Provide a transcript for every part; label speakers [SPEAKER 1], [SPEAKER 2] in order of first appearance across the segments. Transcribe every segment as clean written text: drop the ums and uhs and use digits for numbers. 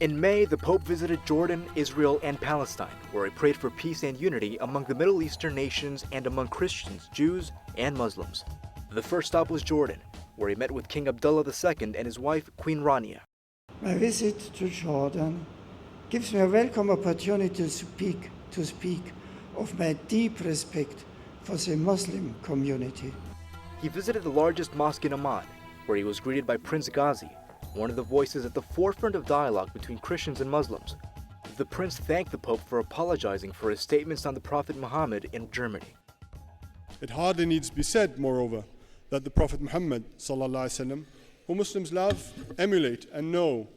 [SPEAKER 1] In May, the Pope visited Jordan, Israel, and Palestine, where he prayed for peace and unity among the Middle Eastern nations and among Christians, Jews, and Muslims. The first stop was Jordan, where he met with King Abdullah II and his wife, Queen Rania.
[SPEAKER 2] My visit to Jordan gives me a welcome opportunity to speak of my deep respect for the Muslim community.
[SPEAKER 1] He visited the largest mosque in Amman, where he was greeted by Prince Ghazi, one of the voices at the forefront of dialogue between Christians and Muslims. The prince thanked the Pope for apologizing for his statements on the Prophet Mohammad in Germany.
[SPEAKER 3] It hardly needs to be said, moreover, that the Prophet Mohammad ﷺ, who Muslims love, emulate, and know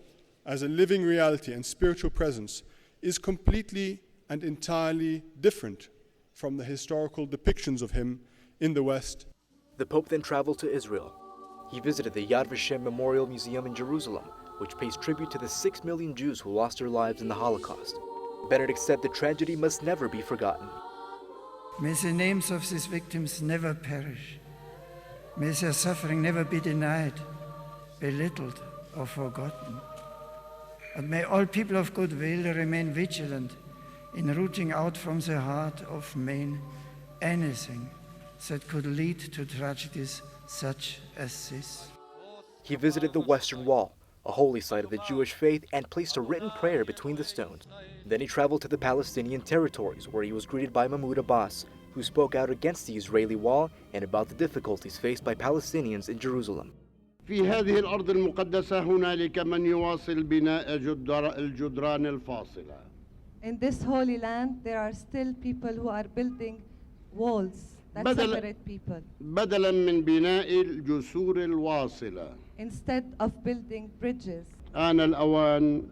[SPEAKER 3] as a living reality and spiritual presence, is completely and entirely different from the historical depictions of him in the West.
[SPEAKER 1] The Pope then traveled to Israel. He visited the Vashem Memorial Museum in Jerusalem, which pays tribute to the 6 million Jews who lost their lives in the Holocaust. Benedict said the tragedy must never be forgotten.
[SPEAKER 2] May the names of these victims never perish. May their suffering never be denied, belittled, or forgotten. And may all people of goodwill remain vigilant in rooting out from the heart of men anything that could lead to tragedies such as this.
[SPEAKER 1] He visited the Western Wall, a holy site of the Jewish faith, and placed a written prayer between the stones. Then he traveled to the Palestinian territories, where he was greeted by Mahmoud Abbas, who spoke out against the Israeli wall and about the difficulties faced by Palestinians in Jerusalem.
[SPEAKER 4] في هذه الأرض المقدسة هنالك من يواصل بناء الجدران الفاصلة.
[SPEAKER 5] In this holy land, there are still people who are building walls that separate people,
[SPEAKER 4] بدلا من بناء الجسور الواصلة.
[SPEAKER 5] instead of building bridges.
[SPEAKER 4] آن الأوان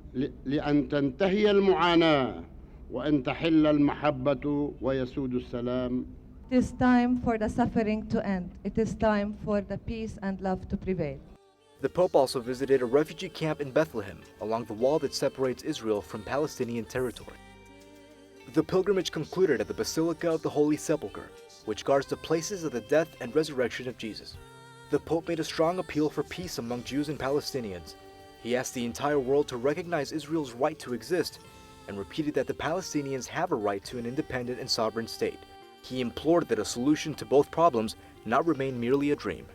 [SPEAKER 4] لأن تنتهي المعاناة وأن تحل المحبة ويسود السلام.
[SPEAKER 5] It is time for the suffering to end. It is time for the peace and love to prevail.
[SPEAKER 1] The Pope also visited a refugee camp in Bethlehem, along the wall that separates Israel from Palestinian territory. The pilgrimage concluded at the Basilica of the Holy Sepulchre, which guards the places of the death and resurrection of Jesus. The Pope made a strong appeal for peace among Jews and Palestinians. He asked the entire world to recognize Israel's right to exist and repeated that the Palestinians have a right to an independent and sovereign state. He implored that a solution to both problems not remain merely a dream.